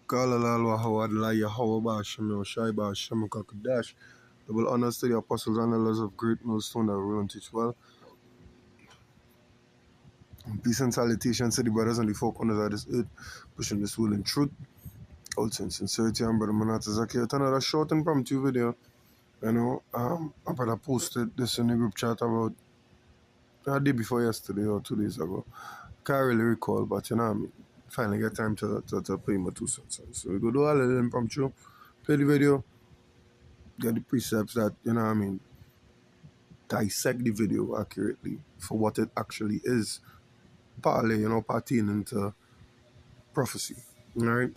قال الله وهو لا يهوى باشم وشاي باشم kakadash. Double honors to the apostles and elders of great millstone that rule and teach well. Peace and salutations to the brothers and the four corners of this earth, pushing this will in truth, also in sincerity. And brother Manata Zaki, another short and impromptu video. You know, I brother posted this in the group chat about a day before yesterday or 2 days ago. Can't really recall, but you know, I mean, finally get time to play my 2 cents. So we go do a little impromptu, play the video, get the precepts that, you know what I mean, dissect the video accurately for what it actually is. Partly, you know, pertaining to prophecy. Alright?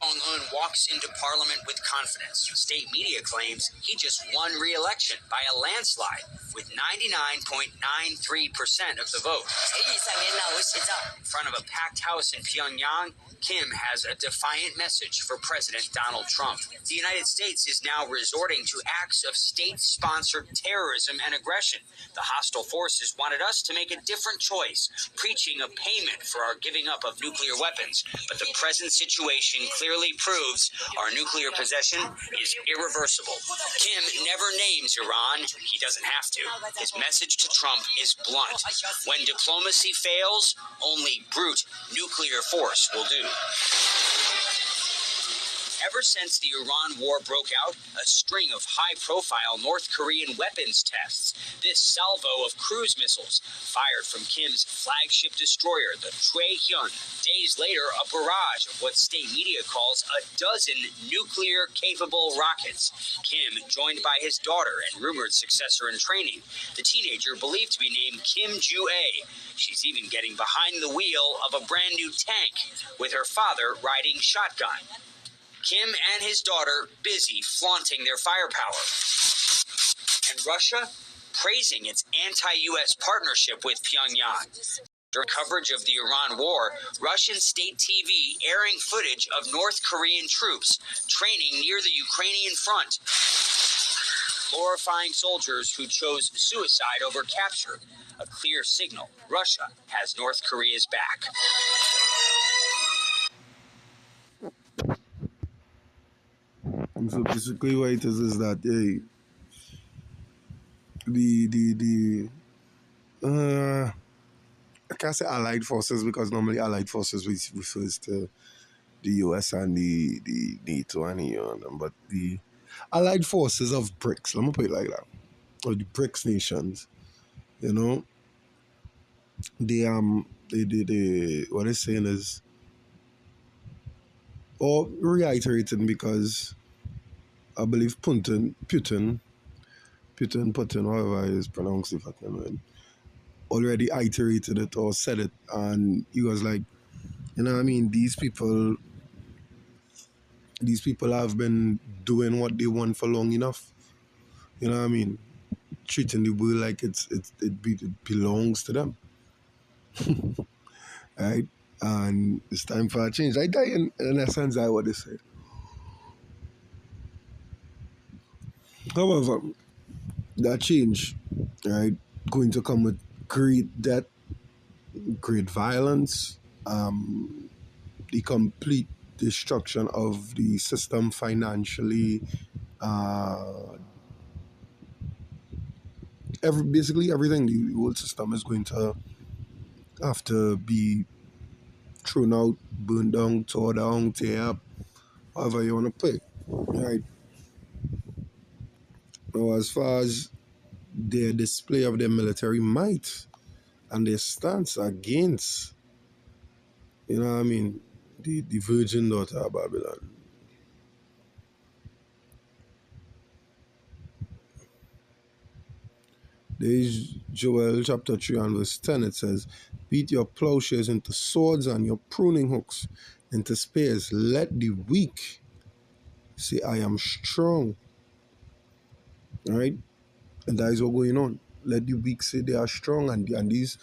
Un walks into Parliament with confidence. State media claims he just won re-election by a landslide with 99.93% of the vote. In front of a packed house in Pyongyang, Kim has a defiant message for President Donald Trump. The United States is now resorting to acts of state-sponsored terrorism and aggression. The hostile forces wanted us to make a different choice, preaching a payment for our giving up of nuclear weapons. But the present situation clearly proves our nuclear possession is irreversible. Kim never names Iran. He doesn't have to. His message to Trump is blunt. When diplomacy fails, only brute nuclear force will do. Ever since the Iran war broke out, a string of high-profile North Korean weapons tests. This salvo of cruise missiles fired from Kim's flagship destroyer, the Taehyun. Days later, a barrage of what state media calls a dozen nuclear-capable rockets. Kim, joined by his daughter and rumored successor in training, the teenager believed to be named Kim Ju-ae. She's even getting behind the wheel of a brand-new tank, with her father riding shotgun. Kim and his daughter busy flaunting their firepower. And Russia praising its anti-U.S. partnership with Pyongyang. During coverage of the Iran war, Russian state TV airing footage of North Korean troops training near the Ukrainian front, glorifying soldiers who chose suicide over capture. A clear signal Russia has North Korea's back. And so basically what it is that, hey, I can't say allied forces because normally allied forces refers to the US and the NATO and EU, but the allied forces of BRICS, let me put it like that, or the BRICS nations, you know, they what they're saying is, or reiterating, because I believe Putin, however it is pronounced, if I can remember, already iterated it or said it, and he was like, you know what I mean, these people have been doing what they want for long enough. You know what I mean? Treating the world like it belongs to them. Right? And it's time for a change. I die in essence, that's what they say. However, that change, right, going to come with great debt, great violence, the complete destruction of the system financially, basically everything. The whole system is going to have to be thrown out, burned down, tore down, tear up, however you want to play. Right. Now, as far as their display of their military might and their stance against, you know what I mean, the virgin daughter of Babylon. There is Joel chapter 3 and verse 10. It says, beat your plowshares into swords and your pruning hooks into spears. Let the weak say, I am strong. All right? And that is what's going on. Let the weak say they are strong. And these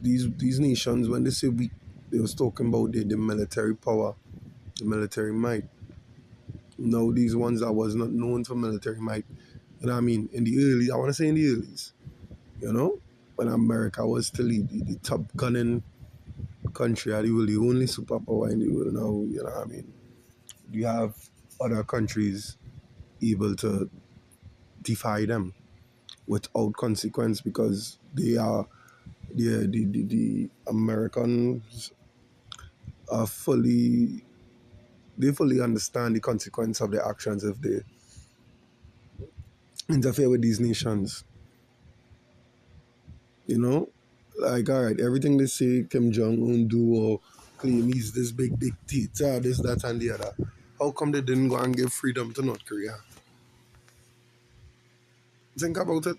nations, when they say weak, they was talking about the military power, the military might. Now, these ones that was not known for military might, you know what I mean, in the early, I want to say in the earlys, you know, when America was still the top gunning country are the world, the only superpower in the world now, you know what I mean? You have other countries able to defy them without consequence because the Americans are fully understand the consequence of their actions if they interfere with these nations. You know, like all right, everything they say Kim Jong Un do or claim he's this big dictator, this, that, and the other. How come they didn't go and give freedom to North Korea? Think about it.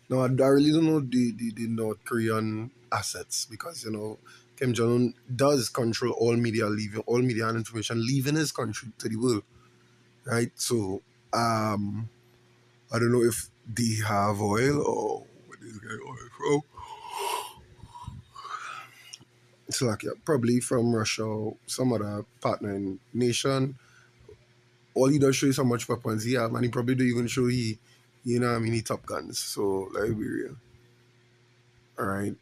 Now, I really don't know the North Korean assets because Kim Jong Un does control all media, leaving all media and information leaving his country to the world, right? So, I don't know if they have oil or where this guy oil from. It's like yeah, probably from Russia or some other partnering nation. All he does show you how much weapons he have, and he probably don't even show he top guns. So like be real, all right.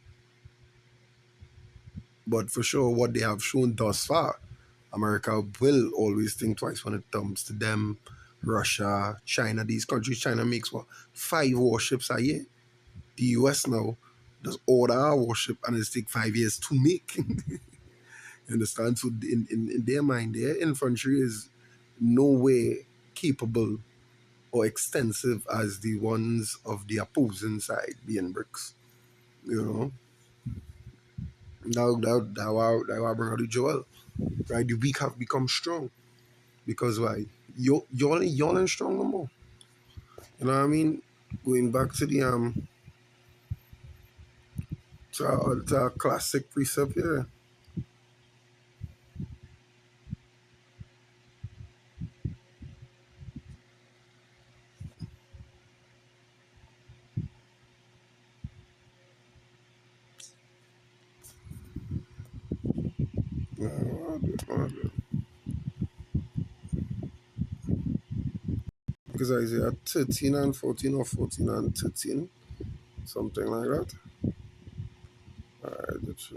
But for sure, what they have shown thus far, America will always think twice when it comes to them. Russia, China, these countries. China makes what 5 warships a year. The US now does order a warship, and it take 5 years to make. You understand? So in their mind, their infantry is no way capable or extensive as the ones of the opposing side, being bricks. You know, now I bring out the Joel. Right, the weak have become strong because why? Y'all ain't strong no more. You know what I mean? Going back to the to our classic precept here. Because Isaiah 13 and 14 or 14 and 13, something like that. Alright, that's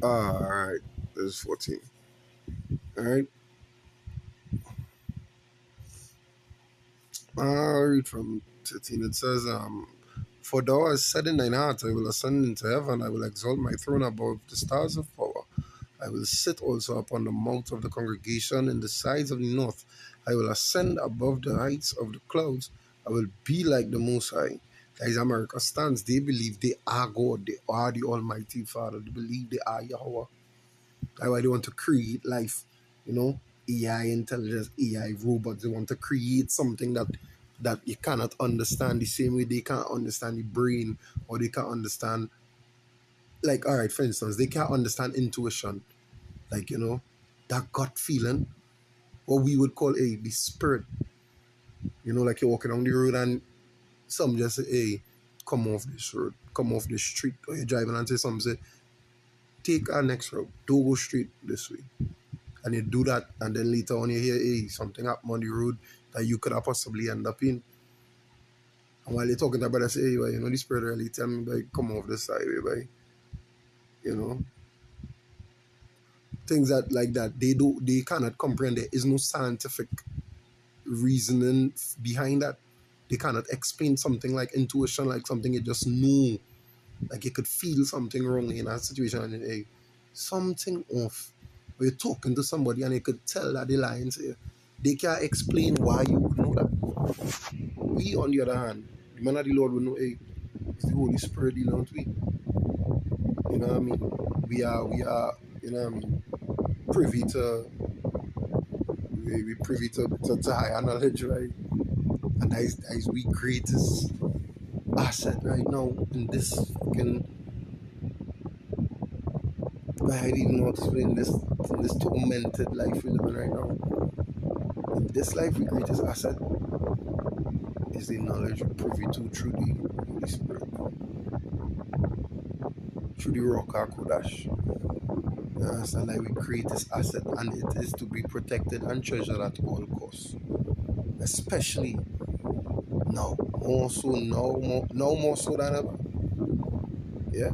alright, this is 14. Alright, I'll read from 13. It says, For thou hast said in thine heart, I will ascend into heaven, I will exalt my throne above the stars of power. I will sit also upon the mount of the congregation in the sides of the north. I will ascend above the heights of the clouds. I will be like the Most High. As America stands, they believe they are God. They are the Almighty Father. They believe they are Yahweh. That's why they want to create life. AI intelligence, AI robots. They want to create something that you cannot understand the same way they can't understand the brain or they can't understand. Like, all right, for instance, they can't understand intuition. Like, that gut feeling, what we would call the spirit. Like you're walking on the road and some just say, hey, come off this road, come off this street. Or you're driving and say some say, take our next road, don't go straight this way. And you do that, and then later on you hear, hey, something happened on the road that you could have possibly end up in. And while you're talking to that brother, say, hey, well, the spirit really tell me, like, come off this side, way, you know. Things that like that, they cannot comprehend. There is no scientific reasoning behind that. They cannot explain something like intuition, like something you just know. Like you could feel something wrong in that situation and hey, something off. Or you're talking to somebody and you could tell that they're lying to you. They can't explain why you would know that. We, on the other hand, the man of the Lord would know, hey, it's the Holy Spirit dealing with we. You know what I mean? We are, you know what I mean, privy to we privy to higher knowledge, right? And that is we greatest asset right now in this fucking I don't even know how to explain this tormented life we live in right now. In this life, the greatest asset is the knowledge we privy to through the Holy Spirit, through the Rock Kodash. You understand? Like we greatest asset, and it is to be protected and treasured at all costs. especially now, more so now more so than ever. Yeah,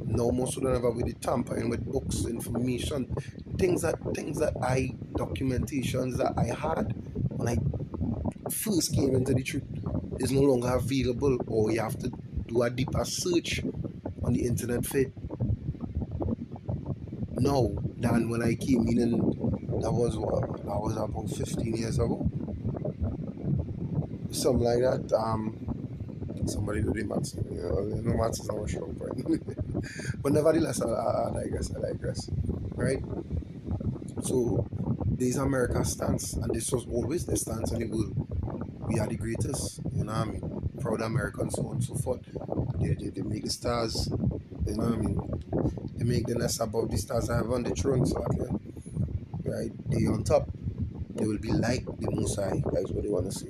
no more so than ever with the tampering with books, information, things that I documentations that I had when I first came into the truth is no longer available, or you have to do a deeper search on the internet for it now than when I came in, and that was what, that was about 15 years ago, something like that. Somebody do the maths, no maths is not a strong point. But nevertheless, I digress, right? So there's America's stance, and this was always the stance in the world. We are the greatest, you know what I mean? Proud Americans, so on and so forth. They make the stars, you know what I mean? They make the nest above the stars I have on the throne, so okay, right? They on top. They will be like the Most High. That's what they want to say.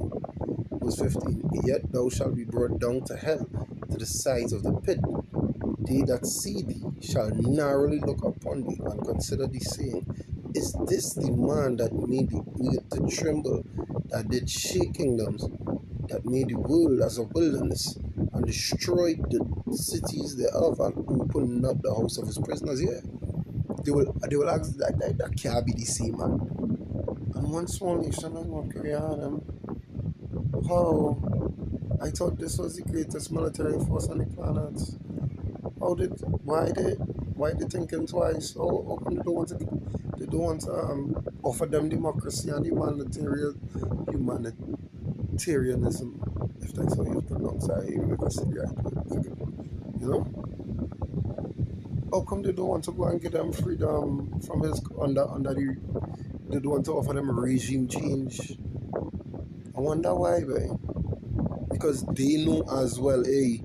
Verse 15. Yet thou shalt be brought down to hell, to the sides of the pit. They that see thee shall narrowly look upon thee and consider thee, saying, is this the man that made the earth to tremble, that did shake kingdoms, that made the world as a wilderness, and destroyed the cities thereof, and opened up the house of his prisoners? Yeah. They will ask that can't be the same man. And one small nation does not carry on them. How? I thought this was the greatest military force on the planet. How did why they thinking twice? How come they don't want to offer them democracy and humanitarianism, if that's how you pronounce it, even if I said right, you know? How come they don't want to go and get them freedom from his under the, they don't want to offer them regime change? I wonder why, babe. Because they know as well, hey,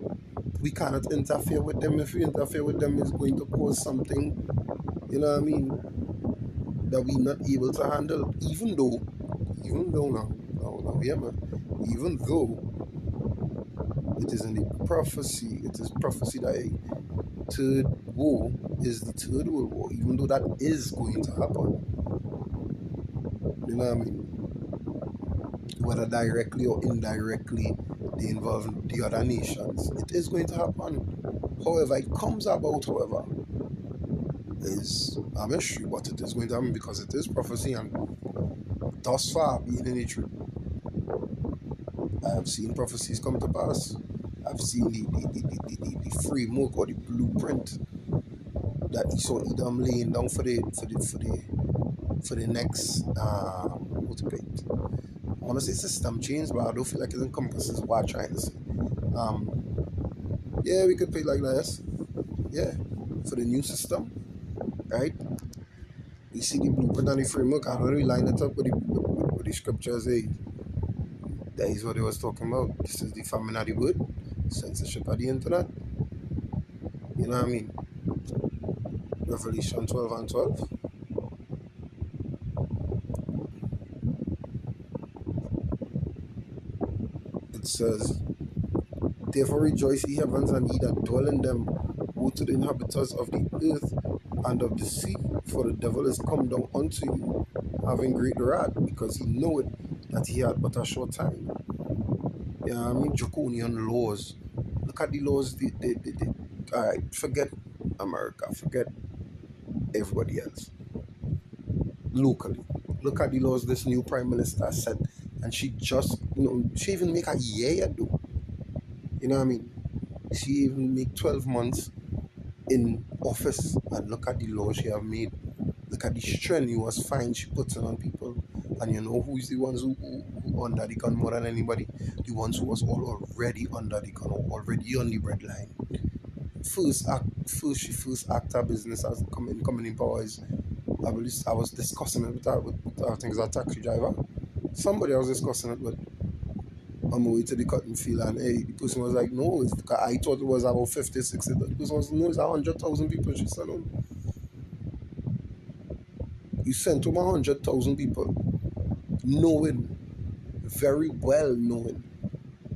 we cannot interfere with them. If we interfere with them, it's going to cause something, you know what I mean, that we're not able to handle. Even though now, yeah, man, even though it is in the prophecy, it is prophecy that a third war is the third world war, even though that is going to happen, you know what I mean, whether directly or indirectly they involve the other nations, it is going to happen. However, it comes about, however, is a mystery, but it is going to happen because it is prophecy, and thus far, being in the truth, I have seen prophecies come to pass. I've seen the framework or the blueprint that Esau Edom laying down for the next what to it. I want to say system change, but I don't feel like it encompasses what I'm trying to say. Yeah, we could pay like this. Yeah, for the new system, right? We see the blueprint and the framework, and when we line it up with the scriptures, hey, that is what they was talking about. This is the famine of the word, censorship of the internet. You know what I mean? Revelation 12 and 12. It says, therefore rejoice, ye heavens, and ye that dwell in them. Woe to the inhabitants of the earth and of the sea, for the devil is come down unto you, having great wrath, because he knoweth that he had but a short time. Yeah, I mean, draconian laws. Look at the laws. All right, forget America, forget everybody else. Locally, look at the laws this new prime minister said, and she just, she even make a year yet, though. You know what I mean? She even make 12 months in office, and look at the laws she have made. Look at the strenuous fine she puts on people. And you know who's the ones who under the gun more than anybody? The ones who was already under the gun, or already on the red line. First act her business as coming in power is, I was discussing it with her, I think it's a taxi driver. Somebody I was discussing it with on my way to the cotton field, and hey, the person was like, no, I thought it was about 50, 60. The person was, no, it's 100,000 people. She said, no. You sent to 100,000 people, knowing, very well knowing,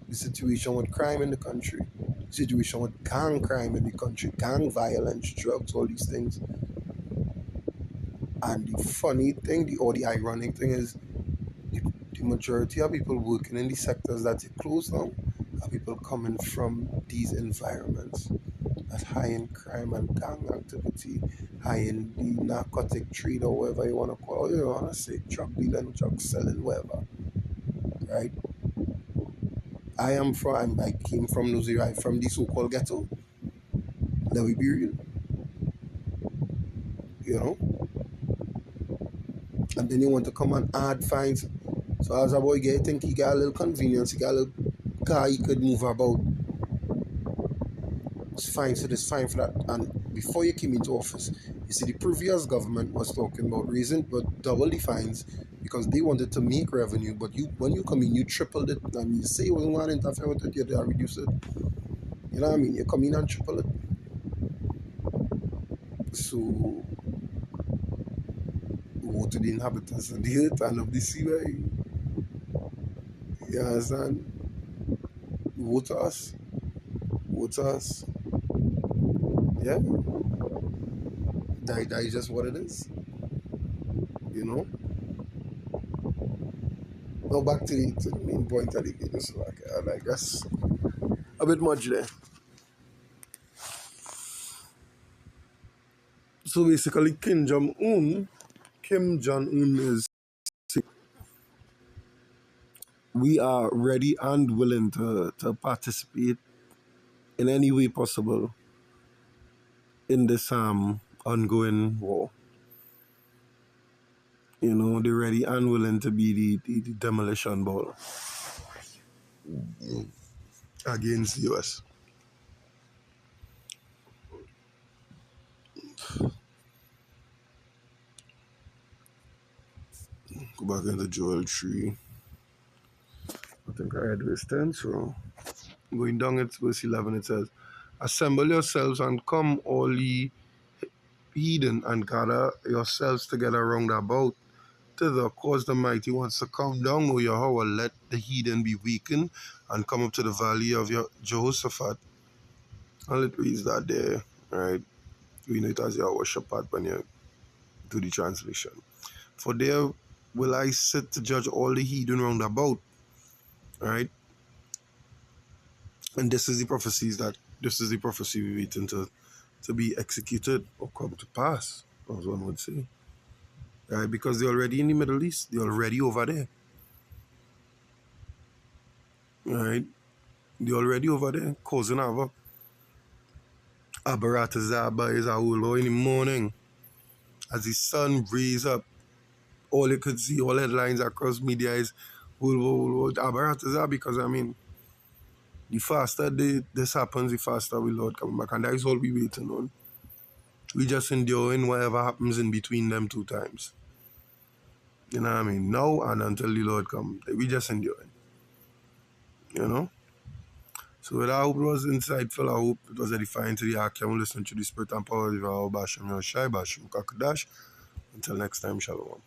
the situation with crime in the country, situation with gang crime in the country, gang violence, drugs, all these things. And the funny thing, or the ironic thing is, the the majority of people working in the sectors that you close down are people coming from these environments that's high in crime and gang activity, high in the narcotic trade or whatever you want to call it, you want to say drug dealing, drug selling, whatever, right? I came from New Zealand, from the so-called ghetto. Let me be real, you know? And then you want to come and add fines. So as a boy get, think he got a little convenience, he got a little car he could move about. It's fine, so this fine for that. And before you came into office, you see the previous government was talking about raising but double the fines because they wanted to make revenue. But you, when you come in, you tripled it. And you say you wasn't going to interfere with it, you reduce it. You know what I mean? You come in and triple it. So woe to the inhabitants of the earth and of the sea. Right? You understand? Woe to us. Woe to us. Yeah? That is just what it is. You know? Now back to the main point of the video. So like that's a bit much there. So basically, Kim Jong Un is saying, we are ready and willing to participate in any way possible in this ongoing war. You know, they're ready and willing to be the demolition ball against the US. Go back into Joel 3. I think I read verse 10, so going down at verse 11 it says, assemble yourselves and come all ye heathen and gather yourselves together round about thither, cause the mighty ones to come down, O Yahweh, let the heathen be weakened and come up to the valley of your Jehoshaphat. And it reads that there, right? We know it as Yahweh Shaphat when you do the translation. For there will I sit to judge all the heathen round about, right? And this is the prophecy we're waiting to be executed or come to pass, as one would say. Right? Because they're already in the Middle East, they're already over there. Right? They're already over there, causing havoc. Abaratazaba is a whole in the morning. As the sun rays up, all you could see, all headlines across media is Abaratazaba, because I mean, the faster this happens, the faster we Lord come back. And that is all we waiting on. We just enduring whatever happens in between them two times. You know what I mean? Now and until the Lord come, we just enduring. You know? So I hope it was insightful. I hope it was edifying to the Akim. Listen to the spirit and power of our Basham Yoshai, Basham Kakadash. Until next time, Shalom.